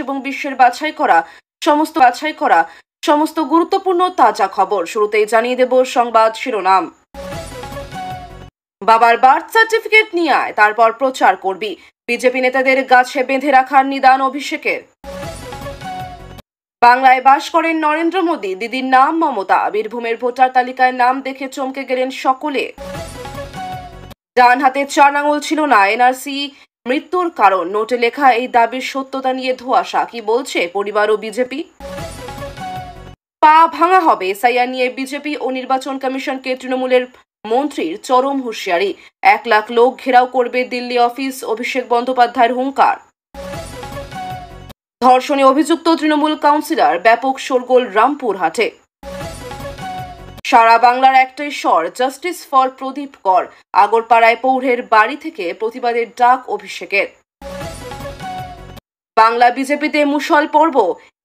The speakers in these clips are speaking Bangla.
এবং বিশ্বের বাছাই করা সমস্ত গুরুত্বপূর্ণ তাজা খবর। শুরুতেই জানিয়ে দেব সংবাদ শিরোনাম। বাবার বার্থ সার্টিফিকেট নিয়ে আয়, তারপর প্রচার করবি। বিজেপি নেতাদের গাছে বেঁধে রাখার নিদান অভিষেকের। বাংলায় বাস করেন নরেন্দ্র মোদী, দিদির নাম মমতা। বীরভূমের ভোটার তালিকায় নাম দেখে চমকে গেলেন সকলে। ডান হাতে 4 আঙুল ছিল না, এনআরসি মৃত্যুর কারণ। নোটে লেখা এই দাবির সত্যতা নিয়ে ধোঁয়াশা। কি বলছে পরিবার ও বিজেপি? পা ভাঙা হবে এসআইআর নিয়ে বিজেপি ও নির্বাচন কমিশনকে তৃণমূলের মন্ত্রীর চরম হুঁশিয়ারি। 1 লাখ লোক ঘেরাও করবে দিল্লি অফিস, অভিষেক বন্দ্যোপাধ্যায়ের হুঙ্কার। ধর্ষণে অভিযুক্ত তৃণমূল কাউন্সিলর, ব্যাপক শোরগোল রামপুরহাটে। সারা বাংলার একটাই স্বর, জাস্টিস ফর প্রদীপ কর। আগরপাড়ায় পৌরের বাড়ি থেকে প্রতিবাদের ডাক অভিষেকের। বাংলা বিজেপিতে মুষল পর্ব।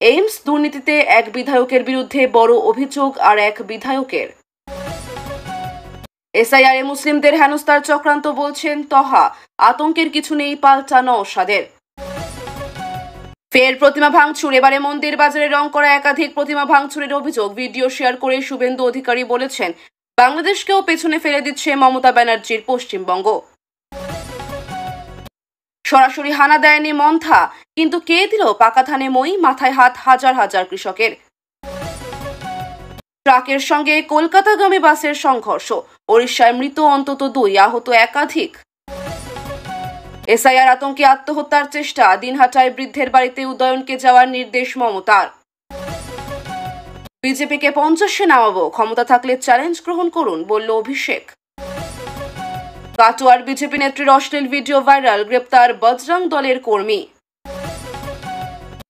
এইমস দুর্নীতিতে এক বিধায়কের বিরুদ্ধে বড় অভিযোগ আর এক বিধায়কের। এসআইআর এ মুসলিমদের হেনস্থার চক্রান্ত বলছেন তহা। আতঙ্কের কিছু নেই, পাল্টা নওশাদের। ফের প্রতিমা ভাঙচুর। এবারে মন্দির বাজারে রং করা একাধিক প্রতিমা ভাঙচুরের অভিযোগ। ভিডিও শেয়ার করে শুভেন্দু অধিকারী বলেছেন, বাংলাদেশকেও পেছনে ফেলে দিচ্ছে মমতা ব্যানার্জির পশ্চিমবঙ্গ। সরাসরি হানা দেয়নি মন্থা, কিন্তু কে দিল পাকা ধানে মই? মাথায় হাত হাজার হাজার কৃষকের। ট্রাকের সঙ্গে কলকাতাগামী বাসের সংঘর্ষ। ওড়িশায় মৃত অন্তত 2, আহত একাধিক। এসআইআর আতঙ্কে আত্মহত্যার চেষ্টা। দিনহাটায় বৃদ্ধের বাড়িতে উদয়নকে যাওয়ার নির্দেশ মমতার। বিজেপিকে 50-এ নামাবো, ক্ষমতা থাকলে চ্যালেঞ্জ গ্রহণ করুন, বলল অভিষেক। কাটোয়ার বিজেপি নেত্রীর অশ্লীল ভিডিও ভাইরাল, গ্রেপ্তার বজরং দলের কর্মী।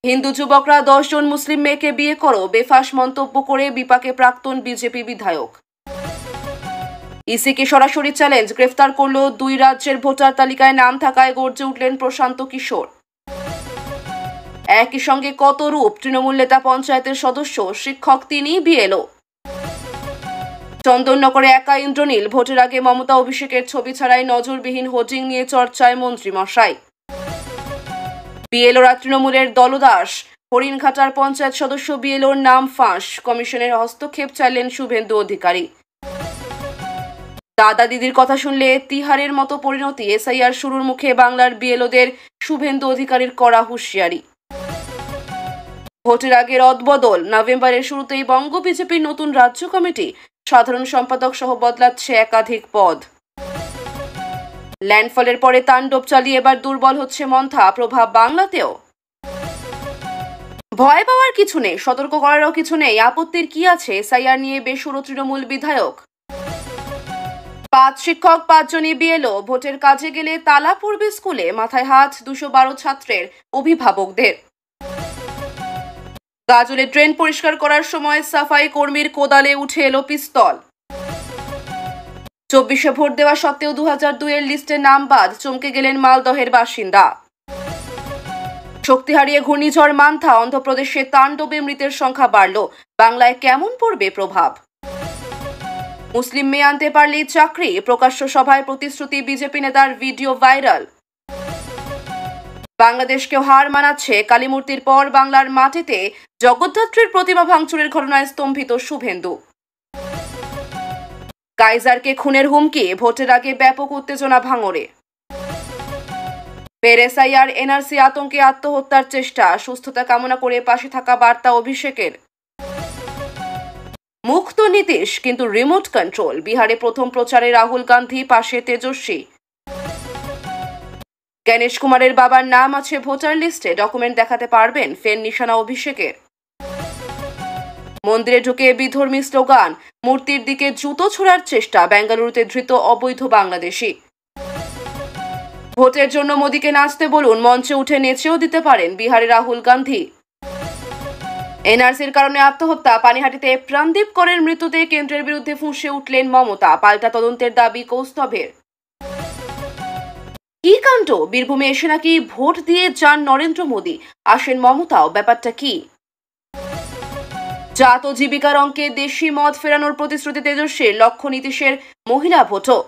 হিন্দু যুবকরা 10 জন মুসলিম মেয়েকে বিয়ে করো, বেফাঁস মন্তব্য করে বিপাকে প্রাক্তন বিজেপি বিধায়ক। ইসিকে সরাসরি চ্যালেঞ্জ, গ্রেফতার করল 2 রাজ্যের ভোটার তালিকায় নাম থাকায় গর্জে উঠলেন প্রশান্ত কিশোর। একই সঙ্গে কত রূপ, তৃণমূল নেতা পঞ্চায়েতের সদস্য, শিক্ষক তিনি বিএলও। চন্দননগরে একা ইন্দ্রনীল, ভোটের আগে মমতা অভিষেকের ছবি ছাড়াই নজরবিহীন হোর্ডিং নিয়ে চর্চায় মন্ত্রীমশাই। বিএলওরা তৃণমূলের দলদাস। হরিণঘাটার পঞ্চায়েত সদস্য বিএলওর নাম ফাঁস। কমিশনের হস্তক্ষেপ চাইলেন শুভেন্দু অধিকারী। দাদা দিদির কথা শুনলে তিহারের মতো পরিণতি, এসআইআর শুরুর মুখে বাংলার বিএলওদের শুভেন্দু অধিকারীর কড়া হুঁশিয়ারি। ভোটের আগে রদবদল, নভেম্বরের শুরুতেই বঙ্গ বিজেপির নতুন রাজ্য কমিটি, সাধারণ সম্পাদক সহ বদলাচ্ছে একাধিক পদ। ল্যান্ডফলের পরে তাণ্ডব চালিয়ে এবার দুর্বল হচ্ছে মন্থা, প্রভাব বাংলাতেও। ভয় পাওয়ার কিছু নেই, সতর্ক করারও কিছু নেই, আপত্তির কি আছে? এসআইআর নিয়ে বেসুরো তৃণমূল বিধায়ক। 5 শিক্ষক 5 জনই বিএলও, ভোটের কাজে গেলে তালা পড়বে স্কুলে, মাথায় হাত 212 ছাত্রের অভিভাবকদের। গাজলে ড্রেন পরিষ্কার করার সময় সাফাই কর্মীর কোদালে উঠে এলো পিস্তল। 24-এ ভোট দেওয়া সত্ত্বেও 2002-এর লিস্টে নাম বাদ, চমকে গেলেন মালদহের বাসিন্দা। শক্তি হারিয়ে ঘূর্ণিঝড় মান্থা, অন্ধ্রপ্রদেশে তাণ্ডবে মৃতের সংখ্যা বাড়ল। বাংলায় কেমন পড়বে প্রভাব? মুসলিম মেয়ে আনতে পারলেই চাকরি, প্রকাশ্য সভায় প্রতিশ্রুতি বিজেপি নেতার ভিডিও ভাইরাল। বাংলাদেশকেও হার মানাচ্ছে কালীমূর্তির পর বাংলার মাটিতে জগদ্ধাত্রীর প্রতিমা ভাঙচুরের ঘটনায় স্তম্ভিত শুভেন্দু। কাইজারকে খুনের হুমকি, ভোটের আগে ব্যাপক উত্তেজনা ভাঙড়ে। ফের এসআইআর এনআরসি আতঙ্কে আত্মহত্যার চেষ্টা, সুস্থতা কামনা করে পাশে থাকা বার্তা অভিষেকের। মুক্ত নীতিশ, কিন্তু রিমোট কন্ট্রোল। বিহারে প্রথম প্রচারে রাহুল গান্ধী, পাশে তেজস্বী। গণেশ কুমারের বাবার নাম আছে ভোটার লিস্টে, ডকুমেন্ট দেখাতে পারবেন, ফের নিশানা অভিষেকের। মন্দিরে ঢুকে বিধর্মী স্লোগান, মূর্তির দিকে জুতো ছোড়ার চেষ্টা, বেঙ্গালুরুতে ধৃত অবৈধ বাংলাদেশি। ভোটের জন্য মোদীকে নাচতে বলুন, মঞ্চে উঠে নেচেও দিতে পারেন বিহারে রাহুল গান্ধী। এনআরসির কারণে আত্মহত্যা, পানিহাটিতে প্রাণদীপ করের মৃত্যুতে কেন্দ্রের বিরুদ্ধে ফুঁসে উঠলেন মমতা, পাল্টা তদন্তের দাবি কৌস্তভের। কি কাণ্ড, বীরভূমে এসে নাকি ভোট দিয়ে যান নরেন্দ্র মোদী, আসেন মমতাও, ব্যাপারটা কি? জাত ও জীবিকার অঙ্কে দেশি মদ ফেরানোর প্রতিশ্রুতি তেজস্বীর, লক্ষ্য নীতিশের মহিলা ভোটও।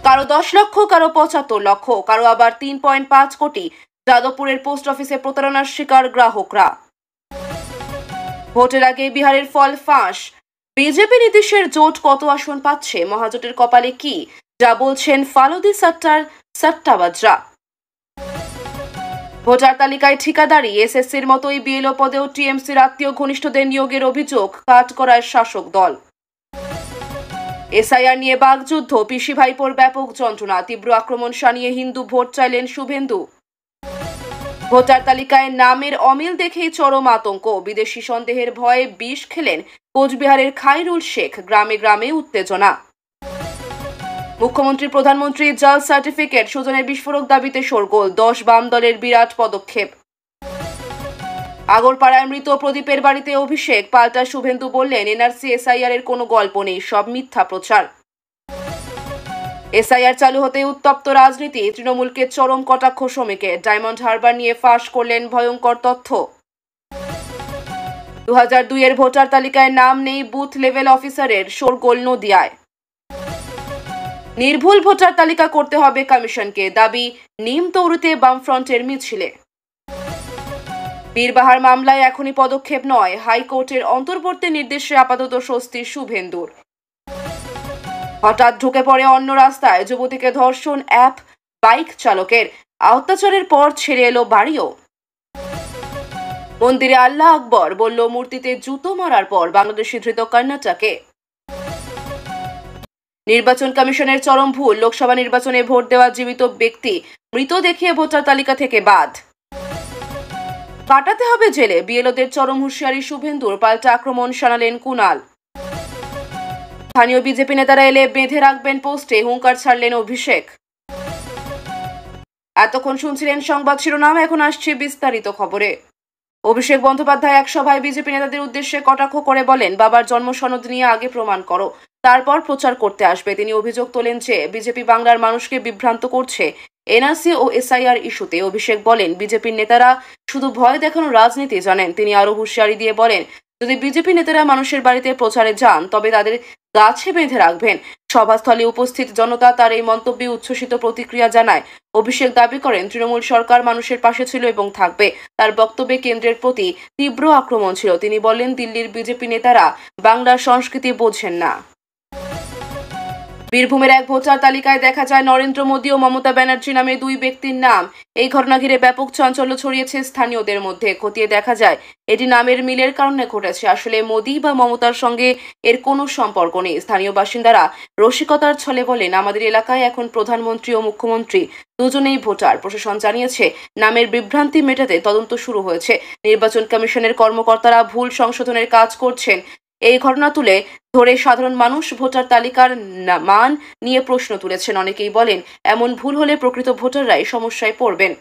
কারো 10 লক্ষ, কারো 75 লক্ষ, কারো আবার 3.5 কোটি। যাদবপুরের পোস্ট অফিসে প্রতারণার শিকার গ্রাহকরা। ভোটের আগে বিহারের ফল ফাঁস। বিজেপি নীতিশের জোট কত আসন পাচ্ছে, মহাজোটের কপালে কি, যা বলছেন ফালুদি সাট্টার সাট্টাবাজরা। ভোটার তালিকায় ঠিকাদারি, এসএসসির মতোই বিএলও পদেও টিএমসির আত্মীয় ঘনিষ্ঠদের নিয়োগের অভিযোগ কাঠগড়ায় শাসক দল। এসআইআর নিয়ে বাগযুদ্ধ, পিসি ভাইপোর ব্যাপক যন্ত্রণা, তীব্র আক্রমণ শানিয়ে হিন্দু ভোট চাইলেন শুভেন্দু। ভোটার তালিকায় নামের অমিল দেখেই চরম আতঙ্ক, বিদেশি সন্দেহের ভয়ে বিষ খেলেন কোচবিহারের খাইরুল শেখ, গ্রামে গ্রামে উত্তেজনা। মুখ্যমন্ত্রী প্রধানমন্ত্রী জাল সার্টিফিকেট, সুজনের বিস্ফোরক দাবিতে শোরগোল, 10 বাম দলের বিরাট পদক্ষেপ। আগরপাড়ায় মৃত প্রদীপের বাড়িতে অভিষেক, পাল্টা শুভেন্দু বললেন এনআরসি এসআইআর এর কোনো গল্প নেই, সব মিথ্যা প্রচার। এসআইআর চালু হতে উত্তপ্ত রাজনীতি, তৃণমূলকে চরম কটাক্ষ শ্রমিকের, ডায়মন্ড হারবার নিয়ে ফাঁস করলেন ভয়ঙ্কর তথ্য। 2002 এর ভোটার তালিকায় নাম নেই বুথ লেভেল অফিসারের, শোরগোল নদিয়ায়। নির্ভুল ভোটার তালিকা করতে হবে কমিশনকে, দাবি নিমতৌরুতে বামফ্রন্টের মিছিলে। বীরবাহার মামলায় এখনই পদক্ষেপ নয়, হাইকোর্টের অন্তর্বর্তী নির্দেশে আপাতত স্বস্তি শুভেন্দুর। হঠাৎ ঢুকে পড়ে অন্য রাস্তায়, যুবতীকে ধর্ষণ অ্যাপ বাইক চালকের, অত্যাচারের পর ছেড়ে এলো বাড়িও। মন্দিরে আল্লাহ আকবর বলল মূর্তিতে জুতো মারার পর, বাংলাদেশি ধৃত কর্ণাটকে। নির্বাচন কমিশনের চরম ভুল, লোকসভা নির্বাচনে ভোট দেওয়া জীবিত ব্যক্তি মৃত দেখিয়ে ভোটার তালিকা থেকে বাদ। কাটাতে হবে জেলে, বিএলওদের চরম হুঁশিয়ারি শুভেন্দুর, পাল্টা আক্রমণ শানালেন কুণাল। স্থানীয় বিজেপি নেতারা এলে বেঁধে রাখবেন পোস্টে, হুঙ্কার ছাড়লেন অভিষেক। এতক্ষণ শুনছিলেন সংবাদ শিরোনাম, এখন আসছে বিস্তারিত খবরে। অভিষেক বন্দ্যোপাধ্যায় এক সভায় বিজেপি নেতাদের উদ্দেশ্যে কটাক্ষ করে বলেন, বাবার জন্ম সনদ নিয়ে আগে প্রমাণ করো, তারপর প্রচার করতে আসবে। তিনি অভিযোগ তোলেন যে বিজেপি বাংলার মানুষকে বিভ্রান্ত করছে এনআরসি ও এসআইআর ইস্যুতে। অভিষেক বলেন, বিজেপির নেতারা শুধু ভয় দেখানোর রাজনীতি জানেন। তিনি আরো হুঁশিয়ারি দিয়ে বলেন, যদি বিজেপি নেতারা মানুষের বাড়িতে প্রচারে যান তবে তাদের গাছে বেঁধে রাখবেন। সভাস্থলে উপস্থিত জনতা তার এই মন্তব্যে উচ্ছ্বসিত প্রতিক্রিয়া জানায়। অভিষেক দাবি করেন, তৃণমূল সরকার মানুষের পাশে ছিল এবং থাকবে। তার বক্তব্যে কেন্দ্রের প্রতি তীব্র আক্রমণ ছিল। তিনি বলেন, দিল্লির বিজেপি নেতারা বাংলার সংস্কৃতি বোঝেন না। বীরভূমের এক ভোটার তালিকায় দেখা যায় নরেন্দ্র মোদী ও মমতা ব্যানার্জি নামে দুই ব্যক্তির নাম। এই ঘটনা ঘিরে ব্যাপক চাঞ্চল্য ছড়িয়েছে স্থানীয়দের মধ্যে। খতিয়ে দেখা যায় এটি নামের মিলের কারণে ঘটেছে, আসলে মোদী বা মমতার সঙ্গে এর কোনো সম্পর্ক নেই। স্থানীয় বাসিন্দারা রসিকতার ছলে বলেন, আমাদের এলাকায় এখন প্রধানমন্ত্রী ও মুখ্যমন্ত্রী দুজনেই ভোটার। প্রশাসন জানিয়েছে নামের বিভ্রান্তি মেটাতে তদন্ত শুরু হয়েছে। নির্বাচন কমিশনের কর্মকর্তারা ভুল সংশোধনের কাজ করছেন। এই ঘটনা তুলে ধরে সাধারণ মানুষ ভোটার তালিকার মান নিয়ে প্রশ্ন তুলেছেন। অনেকেই বলেন, এমন ভুল হলে প্রকৃত ভোটাররাই সমস্যায় পড়বেন।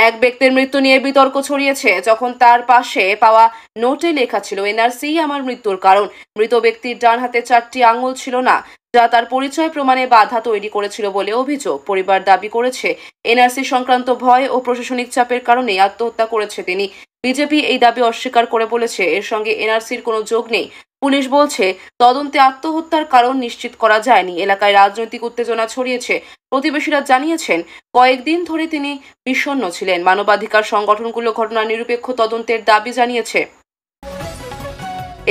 এক ব্যক্তির মৃত্যু নিয়ে বিতর্ক ছড়িয়েছে, যখন তার পাশে পাওয়া নোটে লেখা ছিল এনআরসি আমার মৃত্যুর কারণ। মৃত ব্যক্তির ডান হাতে 4টি আঙুল ছিল না, যা তার পরিচয় প্রমাণে বাধা তৈরি করেছিল বলে অভিযোগ। পরিবার দাবি করেছে এনআরসি সংক্রান্ত ভয় ও প্রশাসনিক চাপের কারণে আত্মহত্যা করেছে তিনি। বিজেপি এই দাবি অস্বীকার করে বলেছে এর সঙ্গে এনআরসির কোনো যোগ নেই। পুলিশ বলছে তদন্তে আত্মহত্যার কারণ নিশ্চিত করা যায়নি। এলাকায় রাজনৈতিক উত্তেজনা ছড়িয়েছে। প্রতিবেশীরা জানিয়েছেন কয়েকদিন ধরে তিনি বিষণ্ণ ছিলেন। মানবাধিকার সংগঠনগুলো ঘটনার নিরপেক্ষ তদন্তের দাবি জানিয়েছে।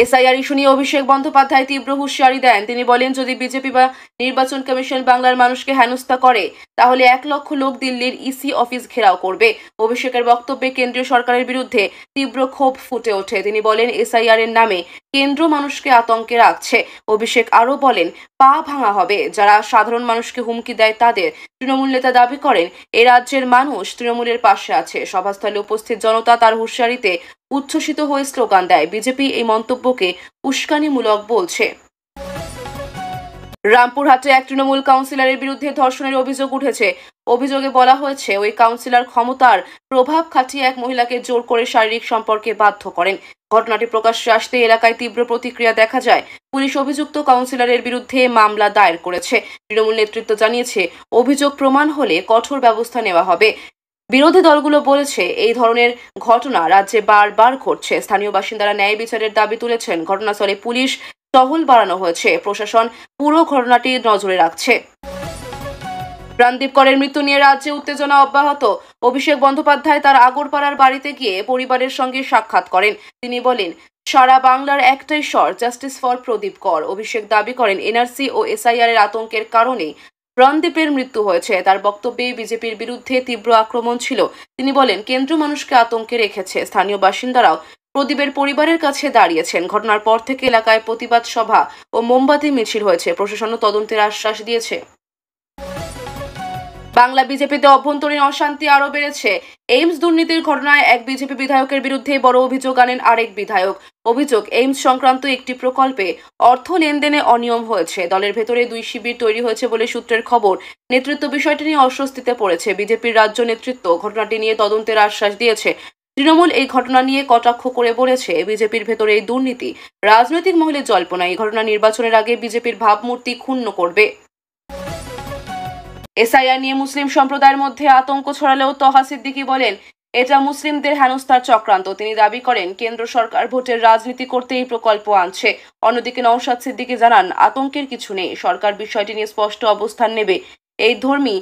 এসআইআর ইস্যু নিয়ে অভিষেক বন্দ্যোপাধ্যায় তীব্র হুঁশিয়ারি দেন। তিনি বলেন, যদি বিজেপি বা নির্বাচন কমিশন বাংলার মানুষকে হেনস্থা করে তাহলে 1 লক্ষ লোক দিল্লির ইসি অফিস ঘেরাও করবে। অভিষেকের বক্তব্যে কেন্দ্রীয় সরকারের বিরুদ্ধে তীব্র ক্ষোভ ফুটে ওঠে। তিনি বলেন, এসআইআর এর নামে কেন্দ্র মানুষকে আতঙ্কে রাখছে। অভিষেক আরও বলেন, পা ভাঙা হবে যারা সাধারণ মানুষকে হুমকি দেয় তাদের। তৃণমূল নেতা দাবি করেন, এ রাজ্যের মানুষ তৃণমূলের পাশে আছে। সভাস্থলে উপস্থিত জনতা তার হুঁশিয়ারিতে উচ্ছ্বসিত হয়ে স্লোগান দেয়। বিজেপি এই মন্তব্যকে উস্কানিমূলক বলছে। রামপুরহাটে এক তৃণমূল কাউন্সিলরের বিরুদ্ধে ধর্ষণের অভিযোগ উঠেছে। অভিযোগে বলা হয়েছে ওই কাউন্সিলর ক্ষমতার প্রভাব খাটিয়ে এক মহিলাকে জোর করে শারীরিক সম্পর্কে বাধ্য করেন। ঘটনাটি প্রকাশ্যে আসতে এলাকায় তীব্র প্রতিক্রিয়া দেখা যায়। পুলিশ অভিযুক্ত কাউন্সিলরের বিরুদ্ধে মামলা দায়ের করেছে। তৃণমূল নেতৃত্ব জানিয়েছে অভিযোগ প্রমাণ হলে কঠোর ব্যবস্থা নেওয়া হবে। বিরোধী দলগুলো বলেছে এই ধরনের ঘটনা রাজ্যে বারবার ঘটছে। স্থানীয় বাসিন্দারা ন্যায় বিচারের দাবি তুলেছেন। ঘটনাস্থলে পুলিশ টহল বাড়ানো হয়েছে। প্রশাসন পুরো ঘটনাটি নজরে রাখছে। প্রাণদীপ করের মৃত্যু নিয়ে রাজ্যে উত্তেজনা অব্যাহত। অভিষেক বন্দ্যোপাধ্যায় তার আগরপাড়ার বাড়িতে গিয়ে পরিবারের সঙ্গে সাক্ষাৎ করেন। তিনি বলেন, সারা বাংলার একটাই স্বর, জাস্টিস ফর প্রদীপ কর। অভিষেক দাবি করেন, এনআরসি ও এসআইআর এর আতঙ্কের কারণে প্রাণদীপের মৃত্যু হয়েছে। তার বক্তব্যে বিজেপির বিরুদ্ধে তীব্র আক্রমণ ছিল। তিনি বলেন, কেন্দ্র মানুষকে আতঙ্কে রেখেছে। স্থানীয় বাসিন্দারাও প্রদীপের পরিবারের কাছে দাঁড়িয়েছেন। ঘটনার পর থেকে এলাকায় প্রতিবাদ সভা ও মোমবাতি মিছিল হয়েছে। প্রশাসনও তদন্তের আশ্বাস দিয়েছে। বাংলা বিজেপিতে অভ্যন্তরীণ অশান্তি আরও বেড়েছে। এইমস দুর্নীতির ঘটনায় এক বিজেপি বিধায়কের বিরুদ্ধে বড় অভিযোগ আনেন আরেক বিধায়ক। অভিযোগ, এইমস সংক্রান্ত একটি প্রকল্পে অর্থ লেনদেনে অনিয়ম হয়েছে। দলের ভেতরে দুই শিবির তৈরি হয়েছে বলে সূত্রের খবর। নেতৃত্ব বিষয়টি নিয়ে অস্বস্তিতে পড়েছে। বিজেপির রাজ্য নেতৃত্ব ঘটনাটি নিয়ে তদন্তের আশ্বাস দিয়েছে। তৃণমূল এই ঘটনা নিয়ে কটাক্ষ করে বলেছে, বিজেপির ভেতরে এই দুর্নীতি রাজনৈতিক মহলে জল্পনা। এই ঘটনা নির্বাচনের আগে বিজেপির ভাবমূর্তি ক্ষুণ্ণ করবে। এসআইআর নিয়ে মুসলিম সম্প্রদায়ের মধ্যে আতঙ্ক ছড়ালেও তহা সিদ্দিকী বলেন, এটা মুসলিমদের হেনস্থার চক্রান্ত। তিনি দাবি করেন, কেন্দ্র সরকার ভোটের রাজনীতি করতে এই প্রকল্প আনছে। অন্যদিকে নওশাদ সিদ্দিকী জানান, আতঙ্কের কিছু নেই, সরকার বিষয়টি নিয়ে স্পষ্ট অবস্থান নেবে। এই ধর্মী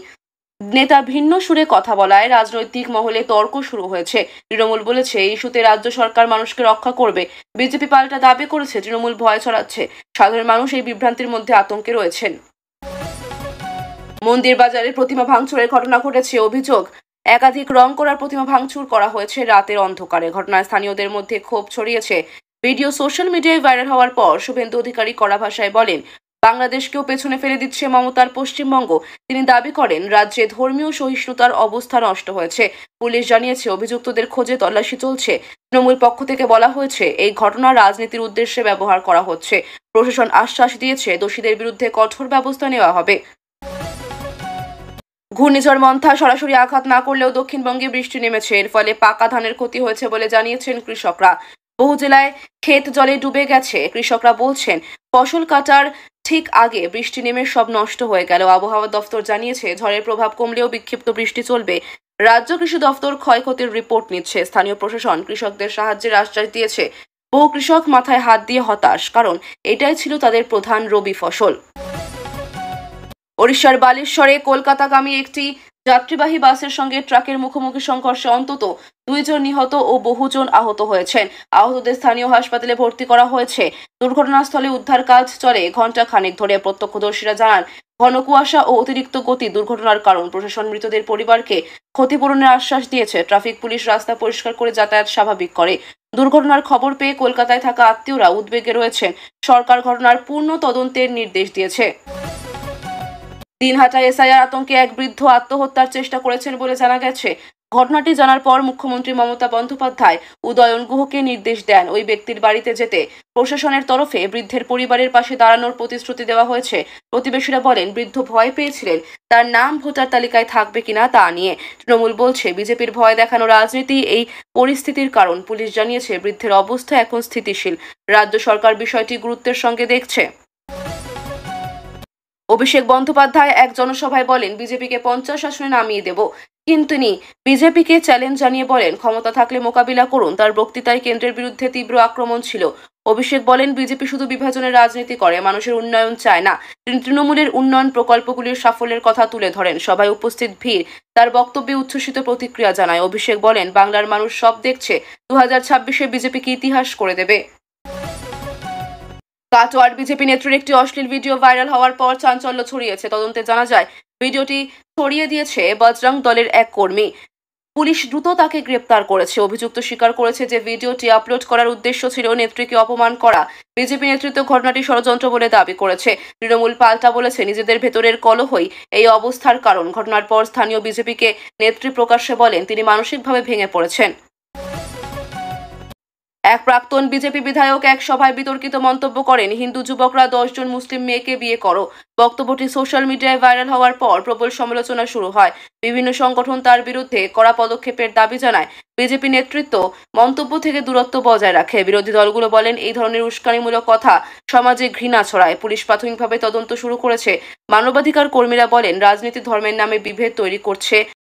নেতা ভিন্ন সুরে কথা বলায় রাজনৈতিক মহলে তর্ক শুরু হয়েছে। তৃণমূল বলেছে, এই ইস্যুতে রাজ্য সরকার মানুষকে রক্ষা করবে। বিজেপি পাল্টা দাবি করেছে, তৃণমূল ভয় ছড়াচ্ছে। সাধারণ মানুষ এই বিভ্রান্তির মধ্যে আতঙ্কে রয়েছেন। মন্দির বাজারে প্রতিমা ভাঙচুরের ঘটনা ঘটেছে। অভিযোগ, একাধিক রং করার প্রতিমা ভাঙচুর করা হয়েছে রাতের অন্ধকারে। ঘটনায় স্থানীয়দের মধ্যে ক্ষোভ ছড়িয়েছে। ভিডিও সোশ্যাল মিডিয়ায় ভাইরাল হওয়ার পর শুভেন্দু অধিকারী কড়া ভাষায় বলেন, বাংলাদেশকেও পেছনে ফেলে দিচ্ছে মমতার পশ্চিমবঙ্গ। তিনি দাবি করেন, রাজ্যে ধর্মীয় সহিষ্ণুতার অবস্থা নষ্ট হয়েছে। পুলিশ জানিয়েছে, অভিযুক্তদের খোঁজে তল্লাশি চলছে। তৃণমূল পক্ষ থেকে বলা হয়েছে, এই ঘটনা রাজনীতির উদ্দেশ্যে ব্যবহার করা হচ্ছে। প্রশাসন আশ্বাস দিয়েছে, দোষীদের বিরুদ্ধে কঠোর ব্যবস্থা নেওয়া হবে। ঘূর্ণিঝড় মন্থা সরাসরি আঘাত না করলেও দক্ষিণবঙ্গে বৃষ্টি নেমেছে। এর ফলে পাকা ধানের ক্ষতি হয়েছে বলে জানিয়েছেন কৃষকরা। বহু জেলায় ক্ষেত জলে ডুবে গেছে। কৃষকরা বলছেন, ফসল কাটার ঠিক আগে বৃষ্টি নেমে সব নষ্ট হয়ে গেল। আবহাওয়া দফতর জানিয়েছে, ঝড়ের প্রভাব কমলেও বিক্ষিপ্ত বৃষ্টি চলবে। রাজ্য কৃষি দফতর ক্ষয়ক্ষতির রিপোর্ট নিচ্ছে। স্থানীয় প্রশাসন কৃষকদের সাহায্যের আশ্বাস দিয়েছে। বহু কৃষক মাথায় হাত দিয়ে হতাশ, কারণ এটাই ছিল তাদের প্রধান রবি ফসল। ওড়িশার বালেশ্বরে কলকাতাগামী একটি যাত্রীবাহী বাসের সঙ্গে ট্রাকের মুখোমুখি সংঘর্ষে অন্তত 2 জন নিহত ও বহুজন আহত হয়েছেন। আহতদের স্থানীয় হাসপাতালে ভর্তি করা হয়েছে। দুর্ঘটনাস্থলে উদ্ধার কাজ চলে ঘণ্টা খানেক ধরে। প্রত্যক্ষদর্শীরা জানান, ঘন কুয়াশা ও অতিরিক্ত গতি দুর্ঘটনার কারণ। প্রশাসন মৃতদের পরিবারকে ক্ষতিপূরণের আশ্বাস দিয়েছে। ট্রাফিক পুলিশ রাস্তা পরিষ্কার করে যাতায়াত স্বাভাবিক করে। দুর্ঘটনার খবর পেয়ে কলকাতায় থাকা আত্মীয়রা উদ্বেগে রয়েছেন। সরকার ঘটনার পূর্ণ তদন্তের নির্দেশ দিয়েছে। দিনহাটায় এসআইআর আতঙ্কে এক বৃদ্ধ আত্মহত্যার চেষ্টা করেছেন বলে জানা গেছে। ঘটনাটি জানার পর মুখ্যমন্ত্রী মমতা বন্দ্যোপাধ্যায় উদয়ন গুহকে নির্দেশ দেন ওই ব্যক্তির বাড়িতে যেতে। প্রশাসনের তরফে বৃদ্ধের পরিবারের পাশে দাঁড়ানোর প্রতিশ্রুতি দেওয়া হয়েছে। প্রতিবেশীরা বলেন, বৃদ্ধ ভয় পেয়েছিলেন তার নাম ভোটার তালিকায় থাকবে কিনা তা নিয়ে। তৃণমূল বলছে, বিজেপির ভয় দেখানো রাজনীতি এই পরিস্থিতির কারণ। পুলিশ জানিয়েছে, বৃদ্ধের অবস্থা এখন স্থিতিশীল। রাজ্য সরকার বিষয়টি গুরুত্বের সঙ্গে দেখছে। অভিষেক বন্দ্যোপাধ্যায় এক জনসভায় বলেন, বিজেপিকে 50 আসনে নামিয়ে দেব। কিন্তু তিনি বিজেপিকে চ্যালেঞ্জ জানিয়ে বলেন, ক্ষমতা থাকলে মোকাবিলা করুন। তার বক্তৃতায় কেন্দ্রের বিরুদ্ধে তীব্র আক্রমণ ছিল। অভিষেক বলেন, বিজেপি শুধু বিভাজনের রাজনীতি করে, মানুষের উন্নয়ন চায় না। তিনি তৃণমূলের উন্নয়ন প্রকল্পগুলির সাফল্যের কথা তুলে ধরেন। সভায় উপস্থিত ভিড় তার বক্তব্যে উচ্ছ্বসিত প্রতিক্রিয়া জানায়। অভিষেক বলেন, বাংলার মানুষ সব দেখছে, 2026-এ বিজেপিকে ইতিহাস করে দেবে। কাটোয়ার বিজেপি নেত্রীর একটি অশ্লীল ভিডিও ভাইরাল হওয়ার পর চাঞ্চল্য ছড়িয়েছে। তদন্তে জানা যায়, ভিডিওটি ছড়িয়ে দিয়েছে বজরং দলের এক কর্মী। পুলিশ দ্রুত তাকে গ্রেপ্তার করেছে। অভিযুক্ত স্বীকার করেছে যে ভিডিওটি আপলোড করার উদ্দেশ্য ছিল নেত্রীকে অপমান করা। বিজেপি নেতৃত্ব ঘটনাটি ষড়যন্ত্র বলে দাবি করেছে। তৃণমূল পাল্টা বলেছে, নিজেদের ভেতরের কলহই এই অবস্থার কারণ। ঘটনার পর স্থানীয় বিজেপিকে নেত্রী প্রকাশ্যে বলেন, তিনি মানসিকভাবে ভেঙে পড়েছেন। এক প্রাক্তন বিজেপি বিধায়ক এক সভায় বিতর্কিত মন্তব্য করেন, হিন্দু যুবকরা 10 জন মুসলিম মেয়েকে বিয়ে করো। বক্তব্যটি সোশ্যাল মিডিয়ায় ভাইরাল হওয়ার পর প্রবল সমালোচনা শুরু হয়। বিভিন্ন সংগঠন তার বিরুদ্ধে কড়া পদক্ষেপের দাবি জানায়। বিজেপি নেতৃত্ব মন্তব্য থেকে দূরত্ব বজায় রাখে। বিরোধী দলগুলো বলেন, এই ধরনের উস্কানিমূলক কথা সমাজে ঘৃণা ছড়ায়। পুলিশ প্রাথমিকভাবে তদন্ত শুরু করেছে। মানবাধিকার কর্মীরা বলেন, রাজনীতি ধর্মের নামে বিভেদ তৈরি করছে।